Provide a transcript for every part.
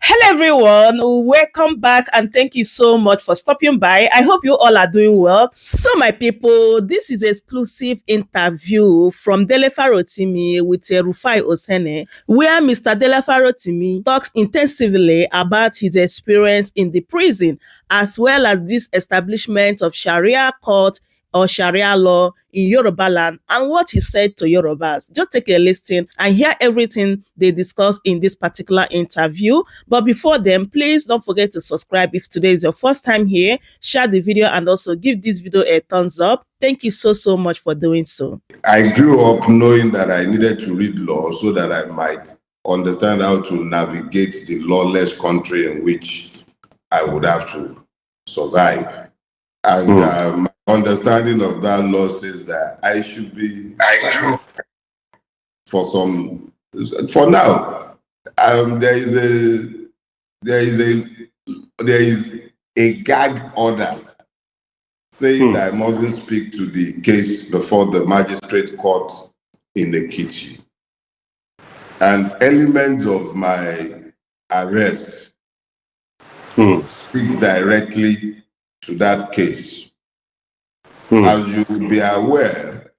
Hello, everyone. Welcome back, and thank you so much for stopping by. I hope you all are doing well. So, my people, this is exclusive interview from Dele Farotimi with Rufai Osene, where Mr. Dele Farotimi talks intensively about his experience in the prison, as well as this establishment of Sharia court or Sharia law in Yoruba land and what he said to Yorubas. Just take a listen and hear everything they discuss in this particular interview. But before then, please don't forget to subscribe if today is your first time here. Share the video and also give this video a thumbs up. Thank you so much for doing so. I grew up knowing that I needed to read law so that I might understand how to navigate the lawless country in which I would have to survive. And my understanding of that law says that I should be for now. There is a gag order saying that I mustn't speak to the case before the magistrate court in Ekiti. And elements of my arrest speaks directly to that case. As you will be aware,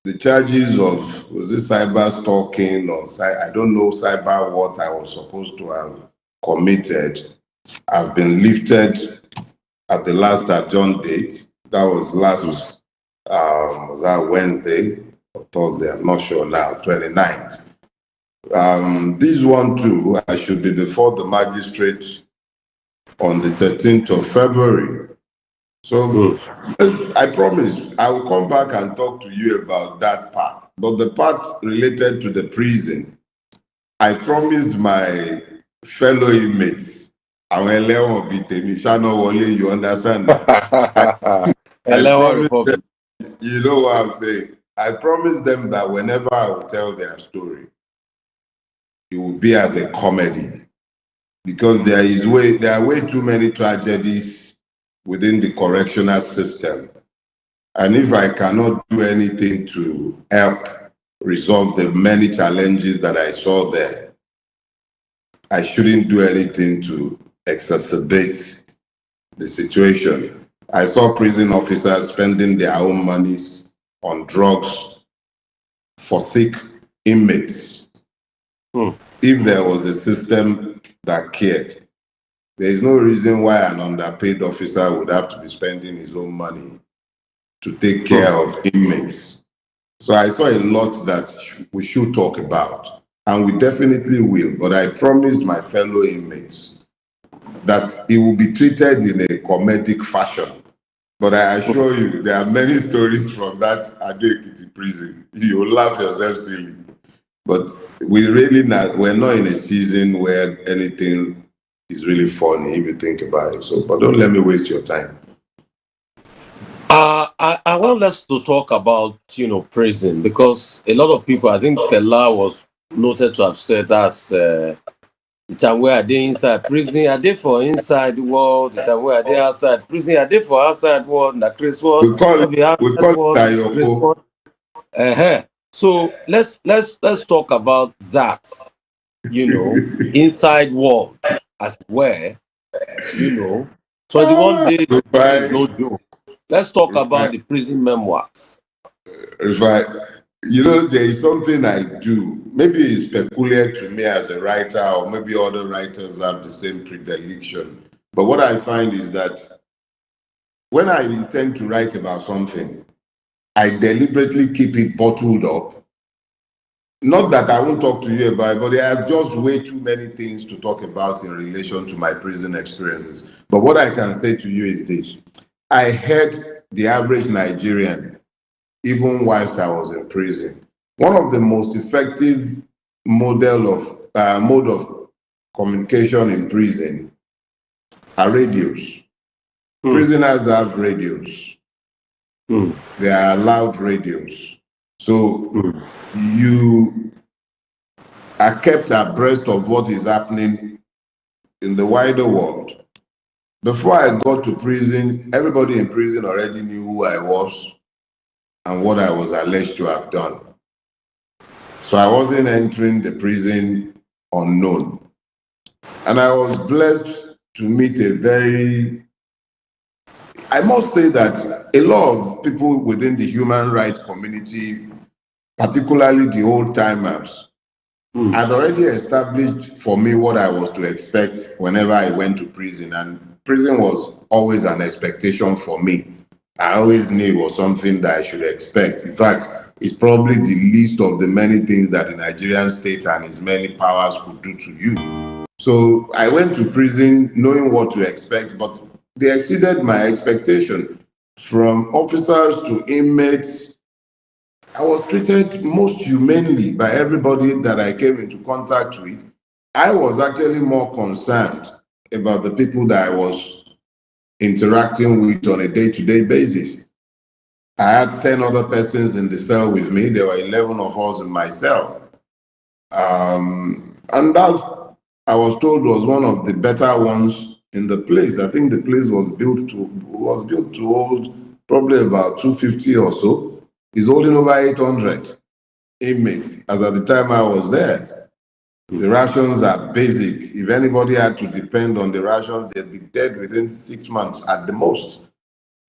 the charges of, cyber stalking or I don't know cyber what I was supposed to have committed, have been lifted at the last adjourned date. That was was that Wednesday or Thursday? I'm not sure now, 29th. This one too, I should be before the magistrate on the 13th of February. So I promise I will come back and talk to you about that part. But the part related to the prison, I promised my fellow inmates, you understand? You know what I'm saying? I promised them that whenever I will tell their story, it will be as a comedy. Because there are way too many tragedies within the correctional system. And if I cannot do anything to help resolve the many challenges that I saw there, I shouldn't do anything to exacerbate the situation. I saw prison officers spending their own monies on drugs for sick inmates. If there was a system that cared, there is no reason why an underpaid officer would have to be spending his own money to take care of inmates. So I saw a lot that we should talk about, and we definitely will. But I promised my fellow inmates that it will be treated in a comedic fashion. But I assure you, there are many stories from that Ado-Ekiti prison. You'll laugh yourself silly. But we're not in a season where anything is really funny if you think about it. So, but don't let me waste your time. I want us to talk about, prison, because a lot of people, I think Fela was noted to have said that's where are they inside prison? Are they for inside the world? Where are they outside prison? Are they for outside world? The Chris world? We call it So let's talk about that. Inside world, as it were. 21 days is no joke. Let's talk about the prison memoirs. Right. There is something I do. Maybe it's peculiar to me as a writer, or maybe other writers have the same predilection. But what I find is that when I intend to write about something, I deliberately keep it bottled up. Not that I won't talk to you about it, but there are just way too many things to talk about in relation to my prison experiences. But what I can say to you is this. I heard the average Nigerian, even whilst I was in prison. One of the most effective mode of communication in prison are radios. Prisoners have radios. They are allowed radios. So you are kept abreast of what is happening in the wider world. Before I got to prison, everybody in prison already knew who I was and what I was alleged to have done. So I wasn't entering the prison unknown. And I was blessed to meet I must say that a lot of people within the human rights community, particularly the old timers, had already established for me what I was to expect whenever I went to prison. And prison was always an expectation for me. I always knew it was something that I should expect. In fact, it's probably the least of the many things that the Nigerian state and its many powers could do to you. So I went to prison knowing what to expect, but they exceeded my expectation. From officers to inmates, I was treated most humanely by everybody that I came into contact with. I was actually more concerned about the people that I was interacting with on a day-to-day basis. I had 10 other persons in the cell with me. There were 11 of us in my cell. And that, I was told, was one of the better ones in the place. I think the place was built to hold probably about 250 or so. It's holding over 800 inmates as at the time I was there. The rations are basic. If anybody had to depend on the rations, they'd be dead within 6 months at the most.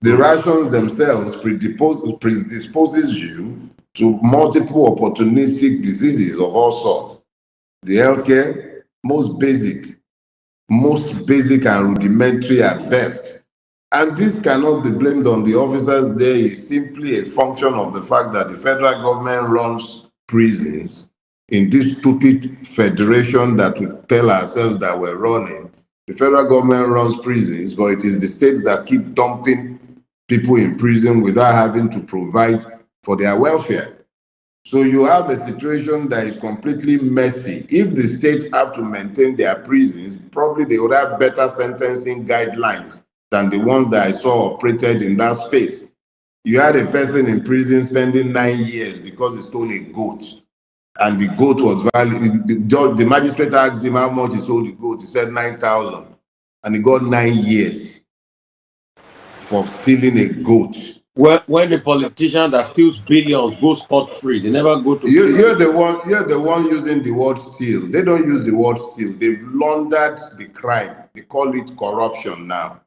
The rations themselves predisposes you to multiple opportunistic diseases of all sorts. The healthcare, most basic and rudimentary at best. And this cannot be blamed on the officers there. It's simply a function of the fact that the federal government runs prisons in this stupid federation that we tell ourselves that we're running. The federal government runs prisons, but it is the states that keep dumping people in prison without having to provide for their welfare. So you have a situation that is completely messy. If the states have to maintain their prisons, probably they would have better sentencing guidelines than the ones that I saw operated in that space. You had a person in prison spending 9 years because he stole a goat. And the goat was valued. The magistrate asked him how much he sold the goat. He said 9,000. And he got 9 years for stealing a goat. When the politician that steals billions goes scot-free, they never go to you're the one using the word steal. They don't use the word steal. They've laundered the crime. They call it corruption now.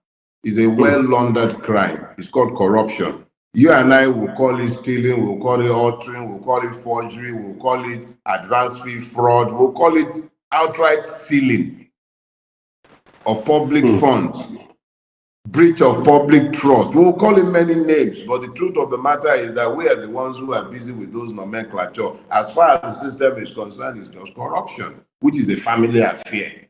It's a well-laundered crime. It's called corruption. You and I will call it stealing, we'll call it altering, we'll call it forgery, we'll call it advance fee fraud, we'll call it outright stealing of public funds. Breach of public trust. We'll call it many names, but the truth of the matter is that we are the ones who are busy with those nomenclature. As far as the system is concerned, it's just corruption, which is a family affair.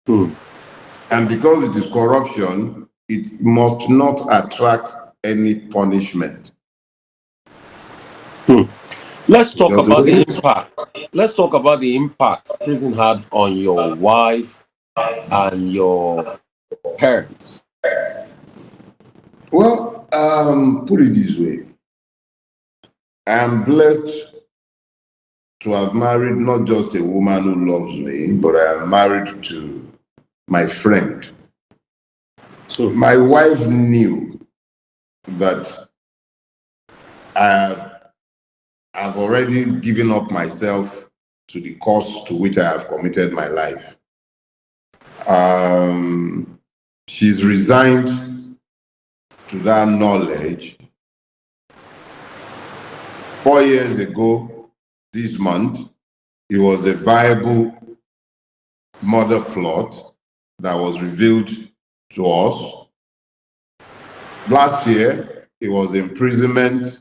And because it is corruption, it must not attract any punishment. Let's talk about the impact. Let's talk about the impact prison had on your wife and your parents. Well, put it this way. I am blessed to have married not just a woman who loves me, but I am married to my friend. So my wife knew that I have already given up myself to the cause to which I have committed my life. She's resigned to that knowledge. 4 years ago, this month, it was a viable murder plot that was revealed to us. Last year, it was imprisonment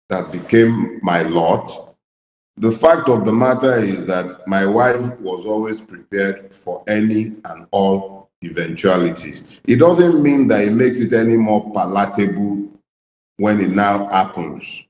that became my lot. The fact of the matter is that my wife was always prepared for any and all eventualities. It doesn't mean that it makes it any more palatable when it now happens.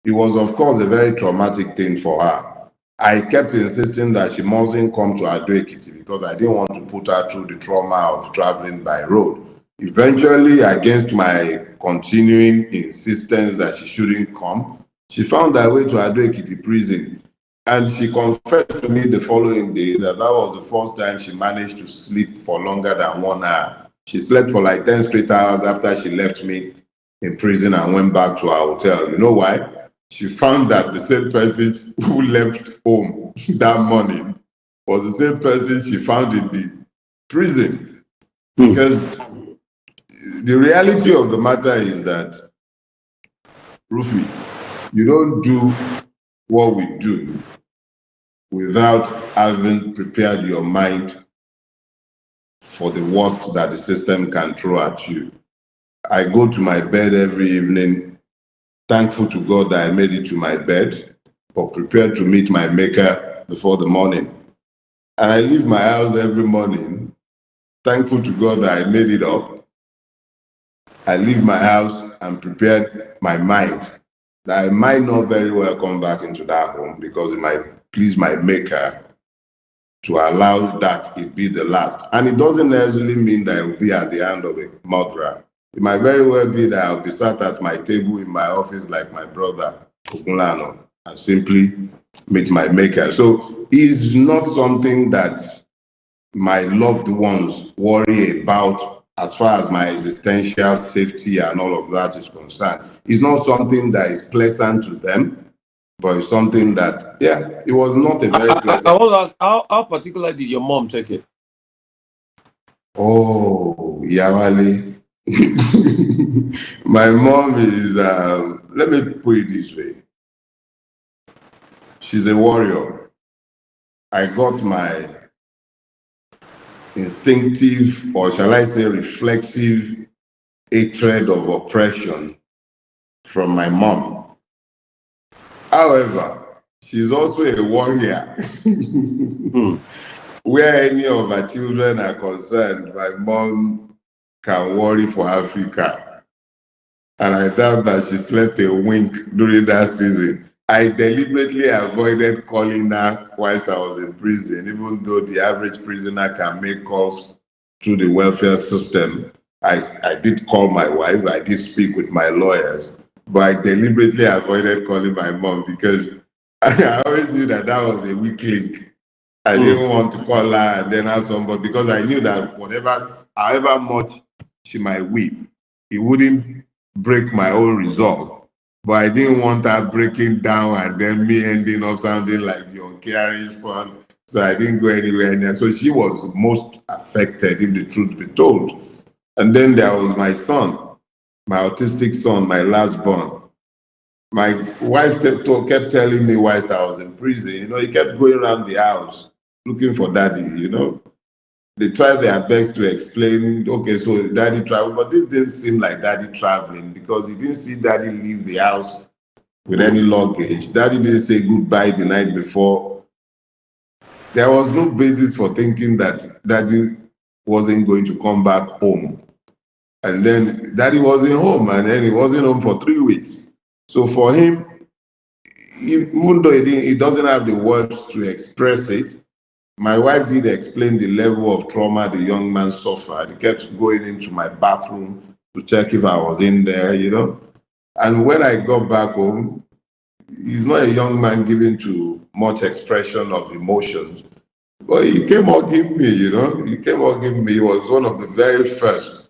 It was, of course, a very traumatic thing for her. I kept insisting that she mustn't come to Ado-Ekiti because I didn't want to put her through the trauma of traveling by road. Eventually, against my continuing insistence that she shouldn't come, she found her way to Ado-Ekiti prison. And she confessed to me the following day that was the first time she managed to sleep for longer than 1 hour. She slept for like 10 straight hours after she left me in prison and went back to her hotel. You know why? She found that the same person who left home that morning was the same person she found in the prison. Because the reality of the matter is that, Rufi, you don't do what we do without having prepared your mind for the worst that the system can throw at you. I go to my bed every evening, thankful to God that I made it to my bed, but prepared to meet my maker before the morning. And I leave my house every morning, thankful to God that I made it up. I leave my house and prepared my mind that I might not very well come back into that home because it might please my maker to allow that it be the last. And it doesn't necessarily mean that it will be at the hand of a murderer. It might very well be that I'll be sat at my table in my office like my brother, Ogunlano, and simply meet my maker. So it's not something that my loved ones worry about as far as my existential safety and all of that is concerned. It's not something that is pleasant to them, but it's something that, yeah, it was not a very pleasant. I want to ask, how particular did your mom take it? Oh, Yawali. My mom is, let me put it this way. She's a warrior. I got my instinctive, or shall I say reflexive, hatred of oppression from my mom. However, she's also a warrior. Where any of her children are concerned, my mom can worry for Africa. And I doubt that she slept a wink during that season. I deliberately avoided calling her whilst I was in prison, even though the average prisoner can make calls through the welfare system. I did call my wife, I did speak with my lawyers, but I deliberately avoided calling my mom because I always knew that that was a weak link. I didn't want to call her and then have somebody, because I knew that however much she might weep, it wouldn't break my own resolve. But I didn't want her breaking down and then me ending up sounding like the uncaring son. So I didn't go anywhere near. So she was most affected, if the truth be told. And then there was my son, my autistic son, my last born. My wife kept telling me whilst I was in prison, he kept going around the house looking for daddy, They tried their best to explain, okay, so daddy traveled, but this didn't seem like daddy traveling because he didn't see daddy leave the house with any luggage. Daddy didn't say goodbye the night before. There was no basis for thinking that daddy wasn't going to come back home. And then daddy wasn't home, and then he wasn't home for 3 weeks. So for him, even though he doesn't have the words to express it, my wife did explain the level of trauma the young man suffered. He kept going into my bathroom to check if I was in there, And when I got back home, he's not a young man given to much expression of emotions. But he came hugging me, He came hugging me. He was one of the very first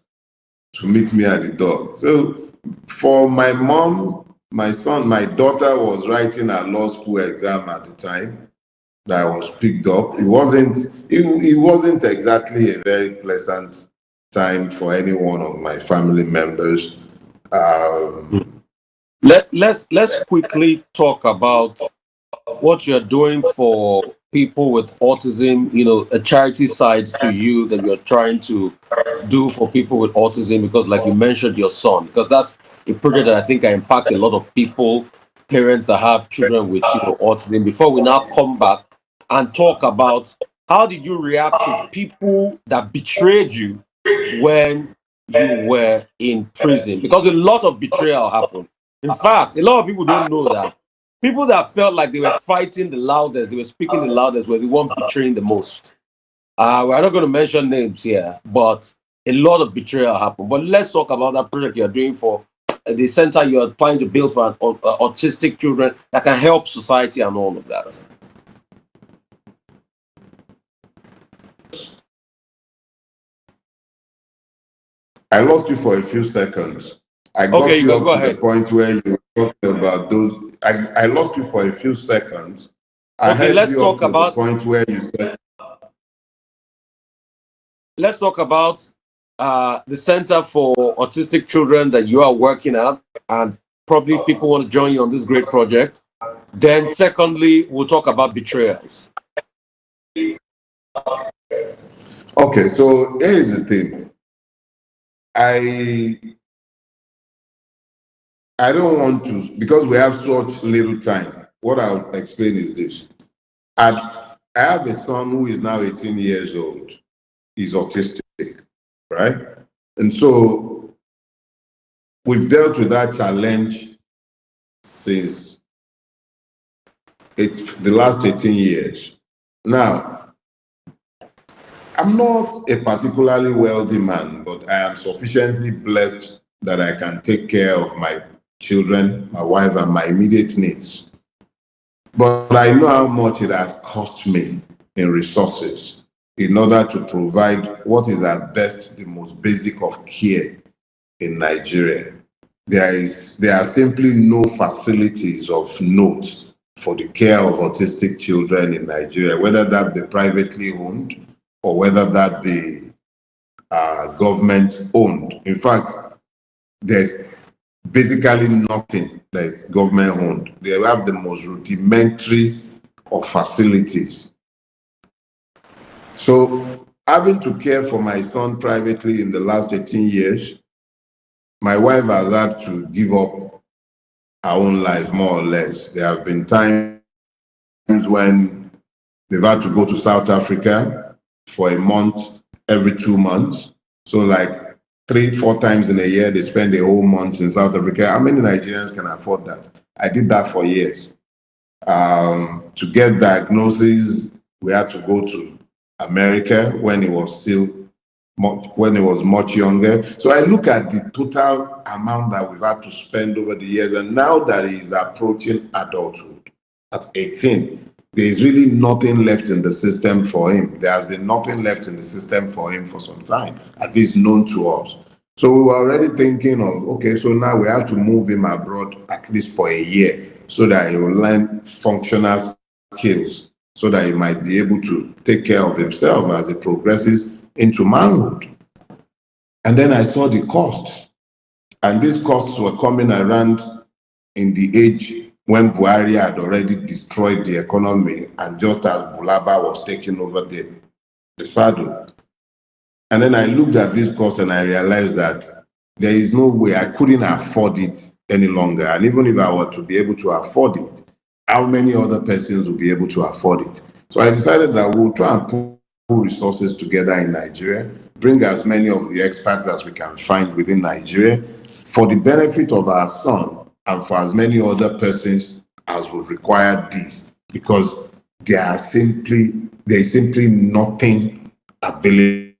to meet me at the door. So for my mom, my son, my daughter was writing her law school exam at the time that I was picked up. It wasn't exactly a very pleasant time for any one of my family members. Let's quickly talk about what you're doing for people with autism, a charity side to you that you're trying to do for people with autism, because like you mentioned your son, because that's a project that I think can impact a lot of people, parents that have children with autism. Before we now come back and talk about how did you react to people that betrayed you when you were in prison, because a lot of betrayal happened. In fact, a lot of people don't know that people that felt like they were fighting the loudest, they were speaking the loudest, were the one betraying the most. We're not going to mention names here, but a lot of betrayal happened. But let's talk about that project you're doing for the center you're planning to build for autistic children that can help society and all of that. I lost you for a few seconds. I got you up to the point where you were talking about those. I lost you for a few seconds. I okay, let's talk about the point where you said let's talk about the Center for Autistic Children that you are working at, and probably people want to join you on this great project. Then, secondly, we'll talk about betrayals. Okay, so here is the thing. I don't want to, because we have such little time. What I'll explain is this. I have a son who is now 18 years old. He's autistic, right? And so we've dealt with that challenge since the last 18 years. Now, I'm not a particularly wealthy man, but I am sufficiently blessed that I can take care of my children, my wife, and my immediate needs. But I know how much it has cost me in resources in order to provide what is at best the most basic of care in Nigeria. There are simply no facilities of note for the care of autistic children in Nigeria, whether that be privately owned or whether that be government owned. In fact, there's basically nothing that is government owned. They have the most rudimentary of facilities. So having to care for my son privately in the last 18 years, my wife has had to give up her own life, more or less. There have been times when they've had to go to South Africa for a month every 2 months. So like 3-4 times in a year, they spend a whole month in South Africa. How many Nigerians can afford that? I did that for years. To get diagnoses, we had to go to America when he was much younger. So I look at the total amount that we've had to spend over the years, and now that he's approaching adulthood at 18, there is really nothing left in the system for him. There has been nothing left in the system for him for some time, at least known to us. So we were already thinking of, okay, so now we have to move him abroad at least for a year so that he will learn functional skills, so that he might be able to take care of himself as he progresses into manhood. And then I saw the costs. And these costs were coming around in the age when Buhari had already destroyed the economy, and just as Bulaba was taking over the saddle. And then I looked at this cost and I realized that there is no way I couldn't afford it any longer. And even if I were to be able to afford it, how many other persons will be able to afford it? So I decided that we'll try and pull resources together in Nigeria, bring as many of the experts as we can find within Nigeria for the benefit of our son and for as many other persons as would require this, because there is simply nothing available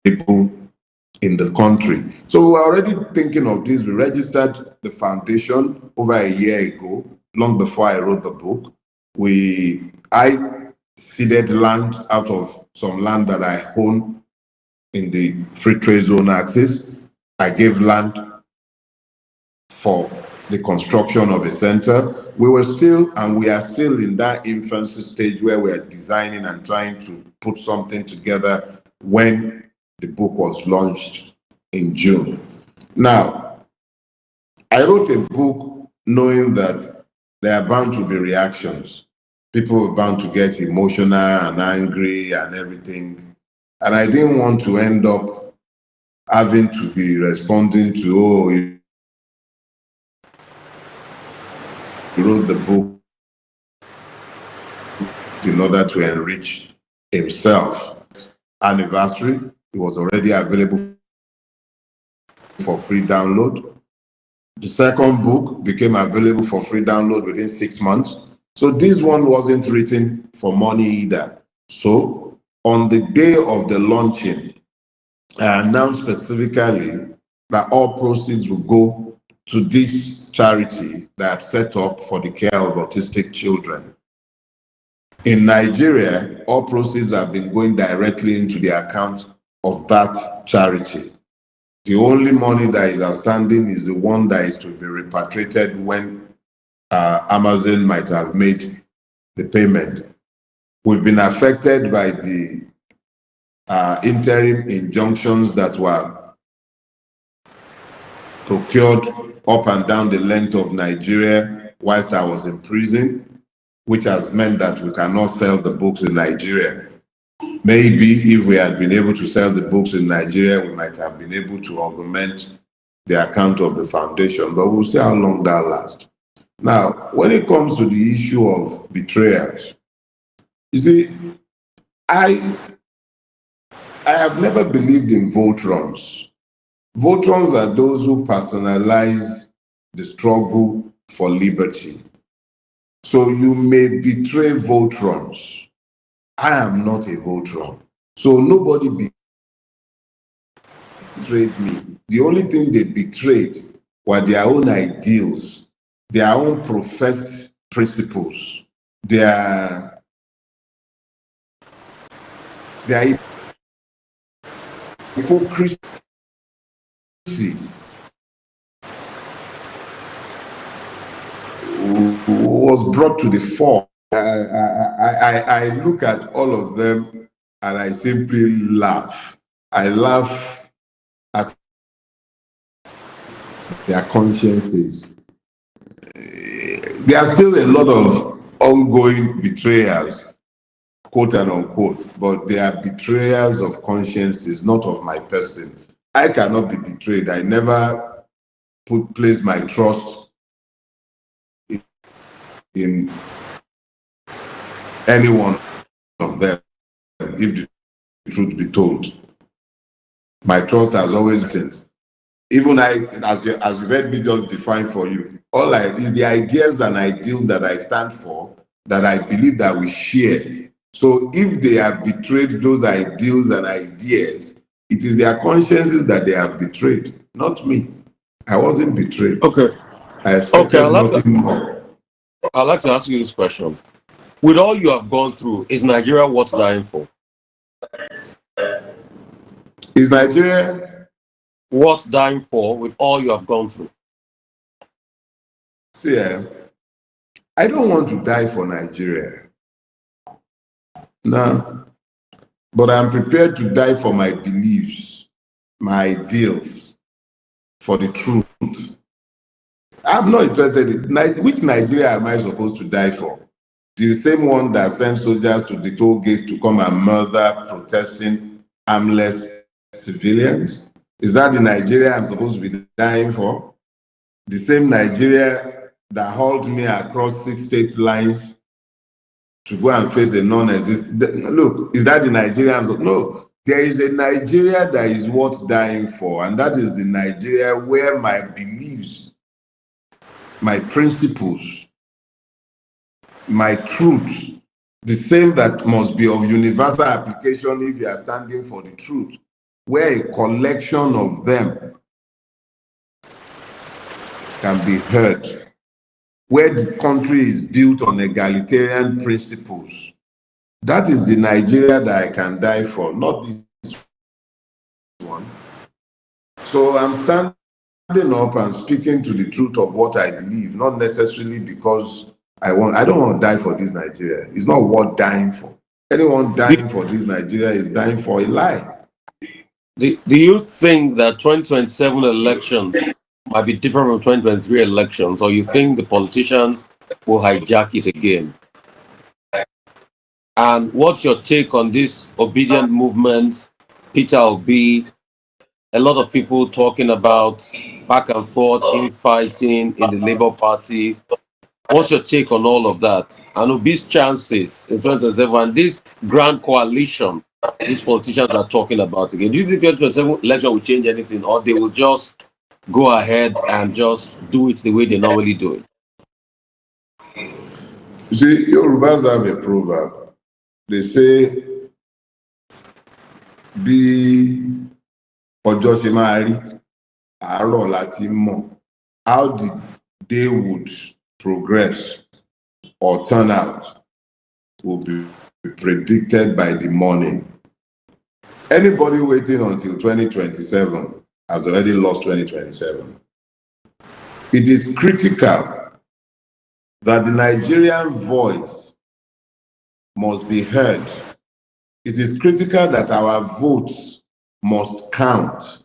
in the country. So we were already thinking of this. We registered the foundation over a year ago, long before I wrote the book. I ceded land out of some land that I own in the free trade zone axis. I gave land for the construction of a center. We were still, and we are still in that infancy stage where we are designing and trying to put something together when the book was launched in June. Now, I wrote a book knowing that there are bound to be reactions. People are bound to get emotional and angry and everything. And I didn't want to end up having to be responding to, oh, he wrote the book in order to enrich himself. Anniversary, it was already available for free download. The second book became available for free download within 6 months. So this one wasn't written for money either. So on the day of the launching, I announced specifically that all proceeds will go to this charity that I set up for the care of autistic children. In Nigeria, all proceeds have been going directly into the account of that charity. The only money that is outstanding is the one that is to be repatriated when Amazon might have made the payment. We've been affected by the interim injunctions that were procured up and down the length of Nigeria whilst I was in prison, which has meant that we cannot sell the books in Nigeria. Maybe if we had been able to sell the books in Nigeria, we might have been able to augment the account of the foundation, but we'll see how long that lasts. Now, when it comes to the issue of betrayal, you see, I have never believed in votrons. Votrons are those who personalize the struggle for liberty. So you may betray votrons. I am not a votron. So nobody betrayed me. The only thing they betrayed were their own ideals, their own professed principles, their hypocrisy was brought to the fore. I look at all of them and I simply laugh. I laugh at their consciences. There are still a lot of ongoing betrayals, quote and unquote, but they are betrayals of consciences, not of my person. I cannot be betrayed. I never place my trust in any one of them, if the truth be told. My trust has always been, even as you've heard me just define for you, all is the ideas and ideals that I stand for, that I believe that we share. So if they have betrayed those ideals and ideas, it is their consciences that they have betrayed, not me. I wasn't betrayed. Okay. I expected nothing more. I'd like to ask you this question. With all you have gone through, is Nigeria worth dying for? Is Nigeria worth dying for with all you have gone through? See, I don't want to die for Nigeria. No. But I'm prepared to die for my beliefs, my ideals, for the truth. I'm not interested in which Nigeria am I supposed to die for? The same one that sends soldiers to the toll gates to come and murder protesting, armless civilians? Is that the Nigeria I'm supposed to be dying for? The same Nigeria that hauled me across 6 state lines to go and face a non-existent... Look, is that the Nigeria? No, there is a Nigeria that is worth dying for, and that is the Nigeria where my beliefs, my principles, my truth, the same that must be of universal application if you are standing for the truth, where a collection of them can be heard, where the country is built on egalitarian principles. That is the Nigeria that I can die for, not this one. So I'm standing up and speaking to the truth of what I believe, not necessarily because I don't want to die for this Nigeria. It's not worth dying for. Anyone dying for this Nigeria is dying for a lie. Do you think that 2027 elections might be different from 2023 elections, or you think the politicians will hijack it again? And what's your take on this obedient movement, Peter Obi, a lot of people talking about back and forth, infighting in the Labour Party? What's your take on all of that? And Obi's chances in 2027 and this grand coalition these politicians are talking about again? Do you think 2027 election will change anything, or they will just go ahead and just do it the way they normally do it? You see, Yorubas have a proverb. They say, bí ọjọ́ ṣe máa rí, àárọ̀ láti mọ̀. How the day would progress or turn out will be predicted by the morning. Anybody waiting until 2027 has already lost 2027. It is critical that the Nigerian voice must be heard it is critical that our votes must count.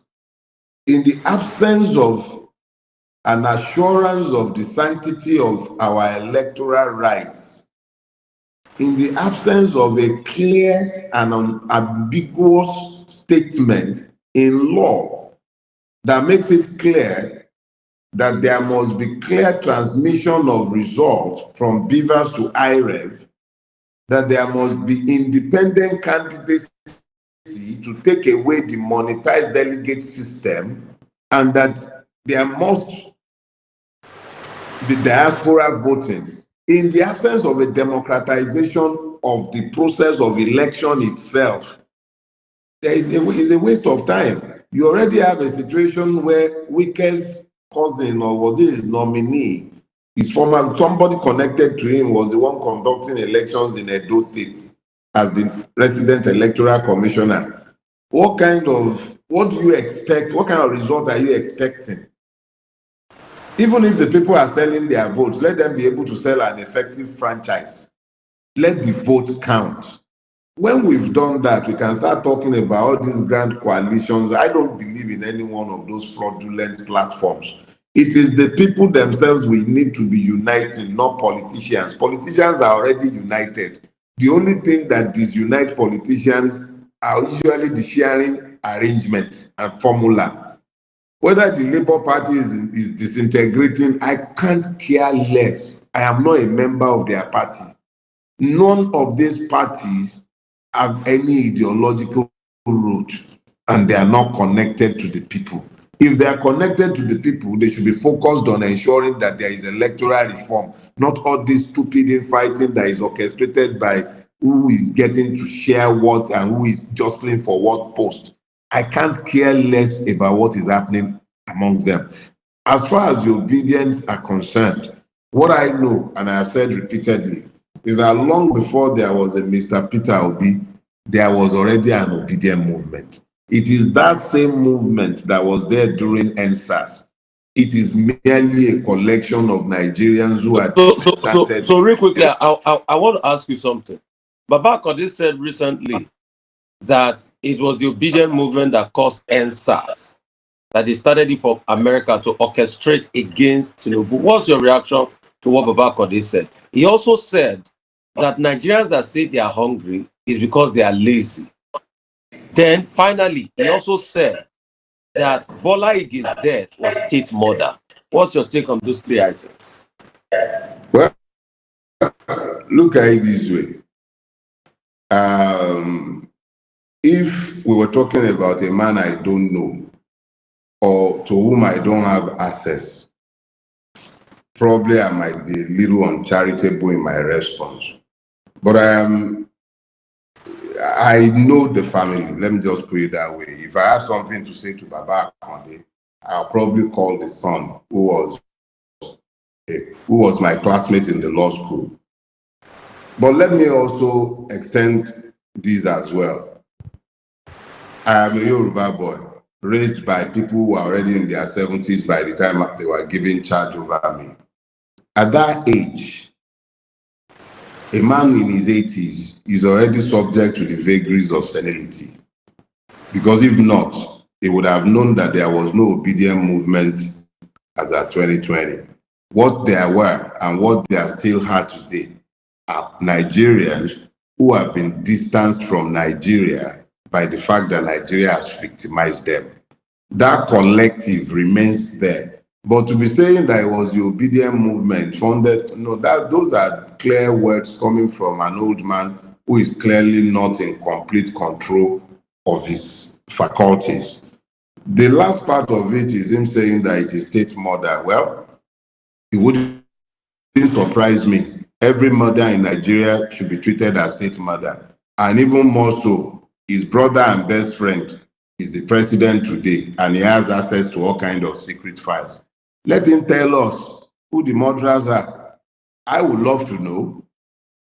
In the absence of an assurance of the sanctity of our electoral rights, in the absence of a clear and unambiguous statement in law that makes it clear that there must be clear transmission of results from Beavers to IREV, that there must be independent candidacy to take away the monetized delegate system, and that there must be diaspora voting. In the absence of a democratization of the process of election itself, there is a waste of time. You already have a situation where Wike's cousin, or was it his nominee, his former, somebody connected to him was the one conducting elections in Edo State as the resident electoral commissioner. What do you expect? What kind of result are you expecting? Even if the people are selling their votes, let them be able to sell an effective franchise. Let the vote count. When we've done that, we can start talking about all these grand coalitions. I don't believe in any one of those fraudulent platforms. It is the people themselves we need to be uniting, not politicians. Politicians are already united. The only thing that disunite politicians are usually the sharing arrangement and formula. Whether the Labour Party is disintegrating, I can't care less. I am not a member of their party. None of these parties have any ideological root, and they are not connected to the people. If they are connected to the people, they should be focused on ensuring that there is electoral reform, not all this stupid infighting that is orchestrated by who is getting to share what and who is jostling for what post. I can't care less about what is happening amongst them. As far as the obedience are concerned, what I know, and I have said repeatedly, is that long before there was a Mr. Peter Obi, there was already an obedient movement. It is that same movement that was there during NSAS. It is merely a collection of Nigerians who are So real quickly, I want to ask you something. Baba Kode said recently that it was the obedient movement that caused NSAS, that they started it for America to orchestrate against Tinubu. What's your reaction to what Baba Kode said? He also said that Nigerians that say they are hungry is because they are lazy. Then finally, he also said that Bola Ige's death was state murder. What's your take on those three items? Well, look at it this way. If we were talking about a man I don't know, or to whom I don't have access, probably I might be a little uncharitable in my response. But I know the family. Let me just put it that way. If I have something to say to Baba Konde, I'll probably call the son who was my classmate in the law school. But let me also extend this as well. I am a Yoruba boy, raised by people who are already in their 70s by the time they were given charge over me. At that age, a man in his 80s is already subject to the vagaries of senility. Because if not, he would have known that there was no obedient movement as at 2020. What there were and what they are still had today are Nigerians who have been distanced from Nigeria by the fact that Nigeria has victimized them. That collective remains there. But to be saying that it was the obedient movement funded, no, those are clear words coming from an old man who is clearly not in complete control of his faculties. The last part of it is him saying that it is state murder. Well, it wouldn't surprise me. Every murder in Nigeria should be treated as state murder. And even more so, his brother and best friend is the president today, and he has access to all kinds of secret files. Let him tell us who the murderers are. I would love to know.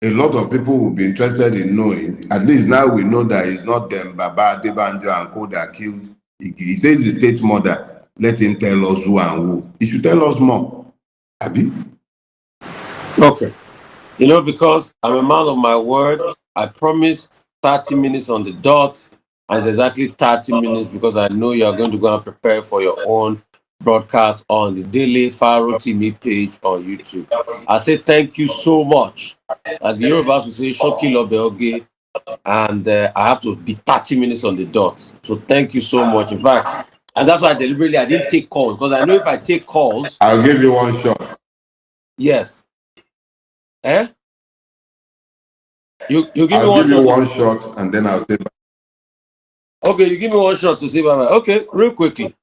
A lot of people will be interested in knowing. At least now we know that it's not them, Baba, Debanjo, and Co that killed. He says the state murder. Let him tell us who and who. He should tell us more. Abi? Okay. You know, because I'm a man of my word, I promised 30 minutes on the dot, and it's exactly 30 minutes because I know you are going to go and prepare for your own broadcast on the Dele Farotimi page on YouTube. I say thank you so much. As the Yorubas will say, Shoki Lobe Oge, and I have to be 30 minutes on the dot. So thank you so much. In fact, and that's why I didn't take calls, because I know if I take calls, I'll give you one shot. yes. Eh? You give me I'll one give you shot. one shot, and then I'll say. Okay, you give me one shot to say bye bye. Okay, real quickly.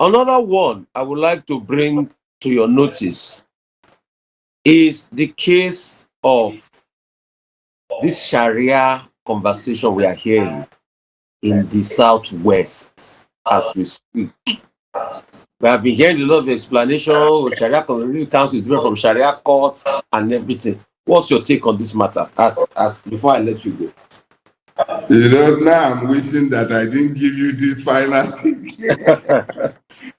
Another one I would like to bring to your notice is the case of this Sharia conversation we are hearing in the Southwest as we speak. We have been hearing a lot of explanation. Sharia Community Council is different from Sharia court and everything. What's your take on this matter? As before I let you go. You know, now I'm wishing that I didn't give you this final thing.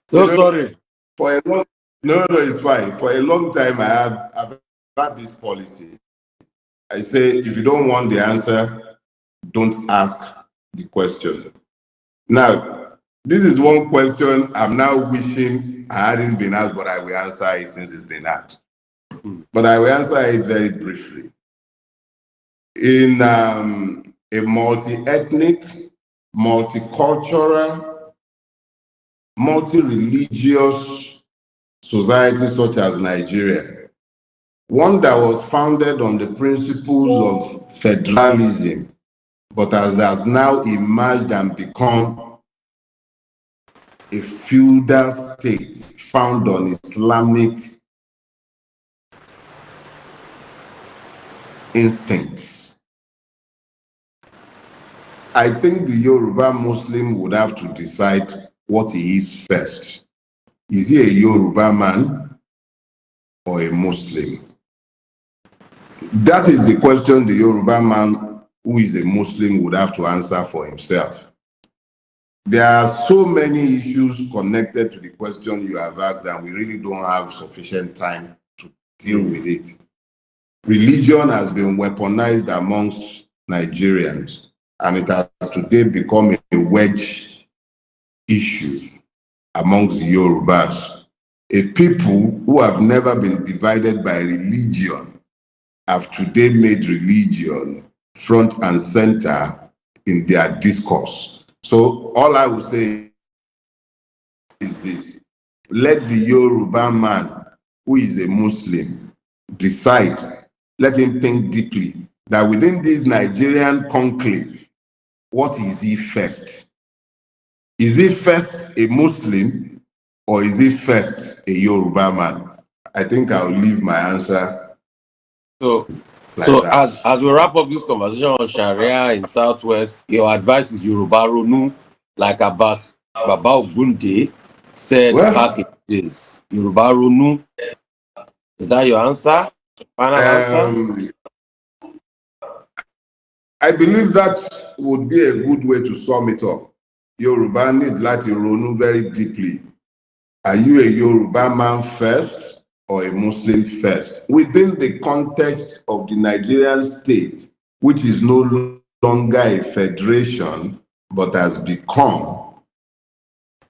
So sorry. For a long, no, it's fine. For a long time, I've had this policy. I say, if you don't want the answer, don't ask the question. Now, this is one question I'm now wishing I hadn't been asked, but I will answer it since it's been asked. But I will answer it very briefly. In a multi-ethnic, multicultural, multi-religious society such as Nigeria, one that was founded on the principles of federalism, but has now emerged and become a feudal state found on Islamic instincts. I think the Yoruba Muslim would have to decide what he is first. Is he a Yoruba man or a Muslim? That is the question the Yoruba man who is a Muslim would have to answer for himself. There are so many issues connected to the question you have asked, and we really don't have sufficient time to deal with it. Religion has been weaponized amongst Nigerians, and it has today become a wedge issue amongst the Yorubas. A people who have never been divided by religion have today made religion front and center in their discourse. So all I will say is this: let the Yoruba man who is a Muslim decide, let him think deeply, that within this Nigerian conclave, what is he first? Is he first a Muslim or is he first a Yoruba man? I think I'll leave my answer. So as we wrap up this conversation on Sharia in Southwest, your advice is Yoruba Ronu, like about Baba Ogunde said back in the days. Yoruba Ronu. Is that your answer? Final answer? I believe that would be a good way to sum it up. Yoruba need láti ronú very deeply. Are you a Yoruba man first or a Muslim first? Within the context of the Nigerian state, which is no longer a federation, but has become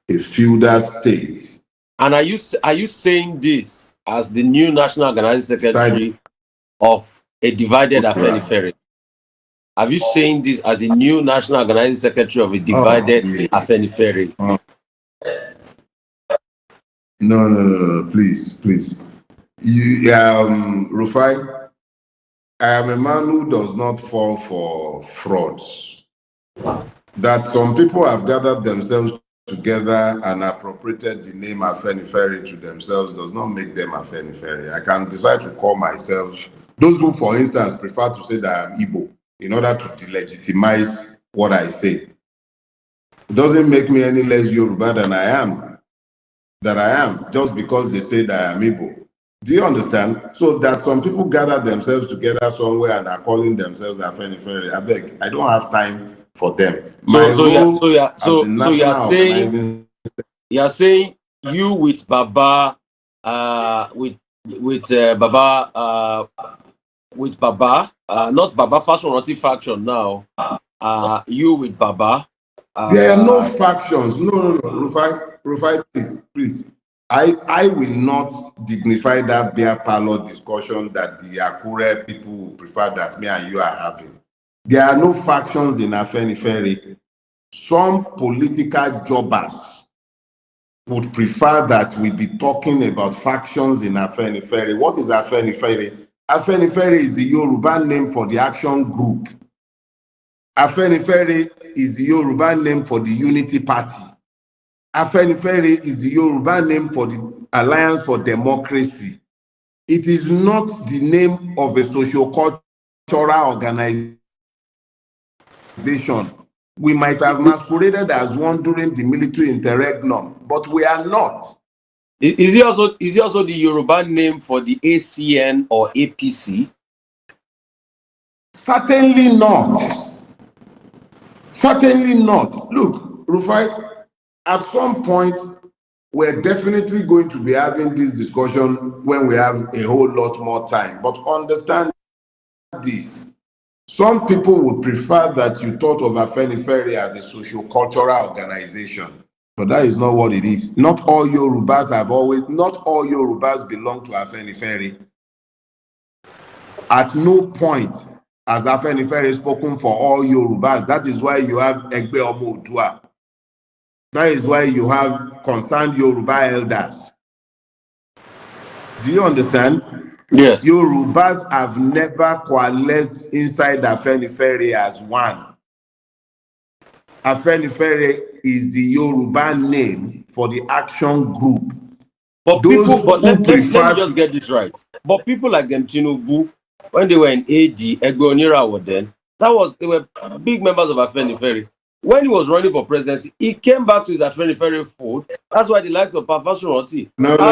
a feudal state. And are you saying this as the new National Organizing Secretary of a divided Afenifere? Are you saying this as the new National Organizing Secretary of a divided Afenifere? No, please. You, Rufai, I am a man who does not fall for frauds. That some people have gathered themselves together and appropriated the name Afenifere to themselves does not make them Afenifere. I can decide to call myself, those who, for instance, prefer to say that I'm Igbo in order to delegitimize what I say. It doesn't make me any less Yoruba than I am, just because they say that I am Igbo. Do you understand? So that some people gather themselves together somewhere and are calling themselves Afenifere. I beg, I don't have time for them. You're saying you with Baba, with Baba, with Baba, not Baba Fashion faction now. You with Baba. There are no factions. No. Rufai, please. I will not dignify that beer parlor discussion that the Akure people will prefer that me and you are having. There are no factions in Afenifere. Some political jobbers would prefer that we be talking about factions in Afenifere. What is Afenifere? Afenifere is the Yoruba name for the action group. Afenifere is the Yoruba name for the Unity Party. Afenifere is the Yoruba name for the Alliance for Democracy. It is not the name of a socio-cultural organization. We might have masqueraded as one during the military interregnum, but we are not. Is it also the Yoruba name for the ACN or APC? Certainly not. Certainly not. Look, Rufai, at some point, we're definitely going to be having this discussion when we have a whole lot more time. But understand this. Some people would prefer that you thought of Afenifere as a socio-cultural organization. But that is not what it is. Not all Yorubas belong to Afenifere. At no point has Afenifere spoken for all Yorubas. That is why you have Egbe Omo Odua. That is why you have concerned Yoruba elders. Do you understand? Yes. Yorubas have never coalesced inside Afenifere as one. Afenifere is the Yoruba name for the action group. But let me just get this right. But people like them, Tinubu, when they were in AD, Egbe Onira were then, they were big members of Afenifere. When he was running for presidency, he came back to his Afenifere fold. That's why the likes of Papa Shorty. No. They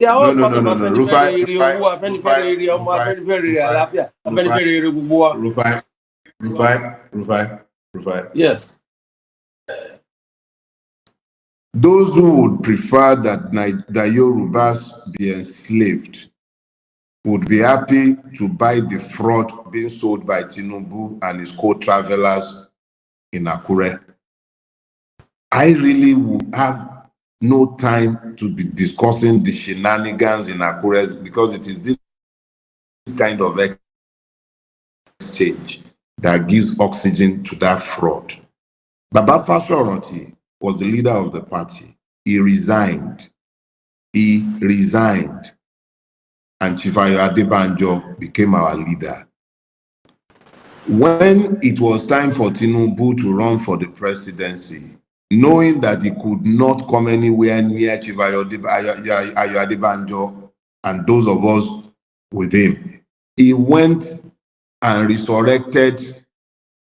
are all part of Afenifere area, Afenifere area, Afenifere area, Afenifere area. Rufai. Yes. Those who would prefer that Yorubas be enslaved would be happy to buy the fraud being sold by Tinubu and his co-travelers in Akure. I really would have no time to be discussing the shenanigans in Akure because it is this kind of exchange that gives oxygen to that fraud. Baba Fashoranti was the leader of the party. He resigned. And Chifayo Adebanjo became our leader. When it was time for Tinubu to run for the presidency, knowing that he could not come anywhere near Chifayo Adebanjo and those of us with him, he went and resurrected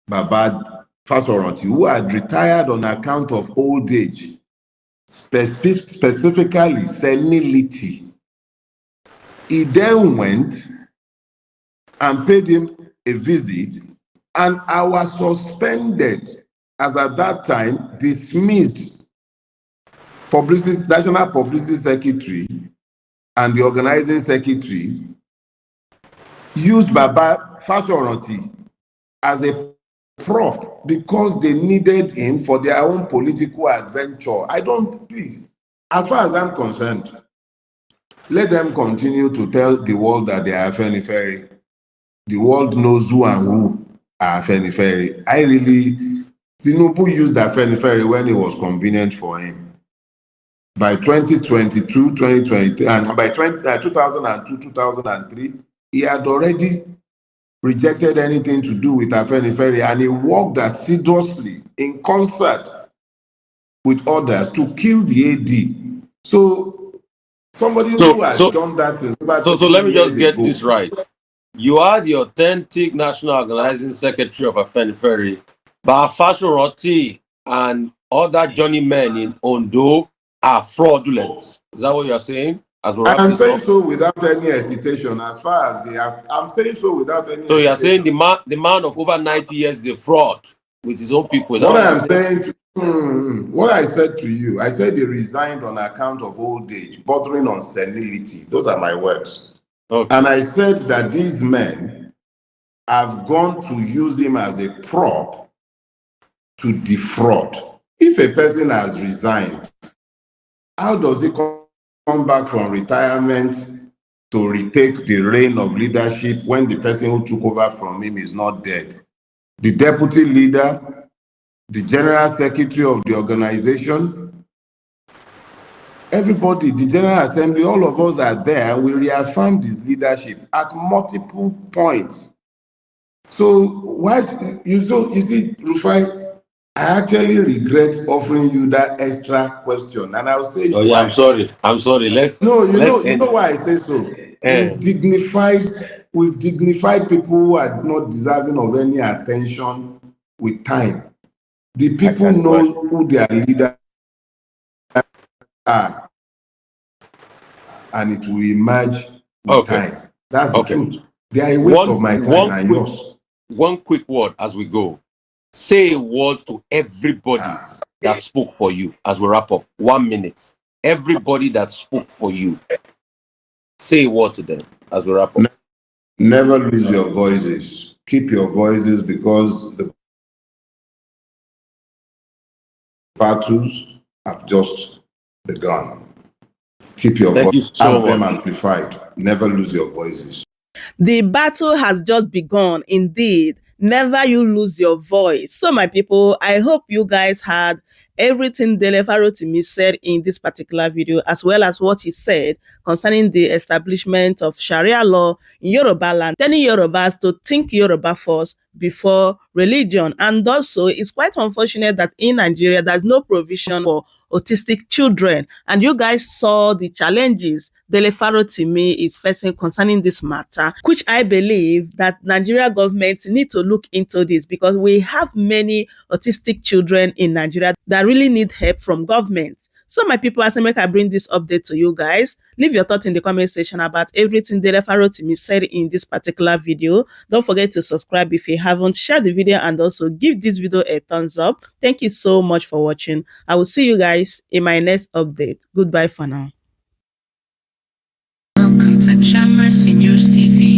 Baba Fashoranti, who had retired on account of old age, specifically senility. He then went and paid him a visit, and I was suspended as at that time dismissed National Publicity Secretary and the organizing secretary used Baba Fashoranti as a prop because they needed him for their own political adventure. Please, as far as I'm concerned, let them continue to tell the world that they are Afenifere. The world knows who and who are Afenifere. Tinubu used Afenifere when it was convenient for him. By 2022, 2023, and by 2002, 2003, he had already rejected anything to do with Afenifere, and he worked assiduously in concert with others to kill the AD. So somebody who has done that since so let me just get this right. You are the authentic national organizing secretary of Afenifere, but Fashoranti and other journeymen in Ondo are fraudulent. Is that what you are saying? I'm saying so without any hesitation. As far as I'm saying so without any hesitation. So you are saying the man of over 90 years is a fraud with his own people. What I said to you, I said he resigned on account of old age, bordering on senility. Those are my words. Okay. And I said that these men have gone to use him as a prop to defraud. If a person has resigned, how does he come back from retirement to retake the reign of leadership when the person who took over from him is not dead? The deputy leader, the general secretary of the organization, everybody, the General Assembly, all of us are there, and we reaffirmed his leadership at multiple points. So why you see, Rufai, I actually regret offering you that extra question, and I'll say Oh yeah, why. I'm sorry. Let's You know why I say so. Eh. We've dignified people who are not deserving of any attention with time. The people know who their leaders are, and it will emerge with time. That's the truth. They are a waste of my time and yours. One quick word as we go. Say a word to everybody that spoke for you as we wrap up. 1 minute. Everybody that spoke for you. Say a word to them as we wrap up. Never lose your voices. Keep your voices, because the battles have just begun. Keep your voice. Have them amplified. Never lose your voices. The battle has just begun, indeed. Never you lose your voice. So, my people, I hope you guys had everything Dele Farotimi said in this particular video, as well as what he said concerning the establishment of Sharia law in Yoruba land, telling Yorubas to think Yoruba first before religion. And also, it's quite unfortunate that in Nigeria, there's no provision for autistic children. And you guys saw the challenges Dele Farotimi is facing concerning this matter, which I believe that Nigeria government need to look into this, because we have many autistic children in Nigeria that really need help from government. So, my people, as I make I bring this update to you guys, leave your thoughts in the comment section about everything Dele Farotimi said in this particular video. Don't forget to subscribe if you haven't, share the video, and also give this video a thumbs up. Thank you so much for watching. I will see you guys in my next update. Goodbye for now. Welcome to Shamra Seniors TV.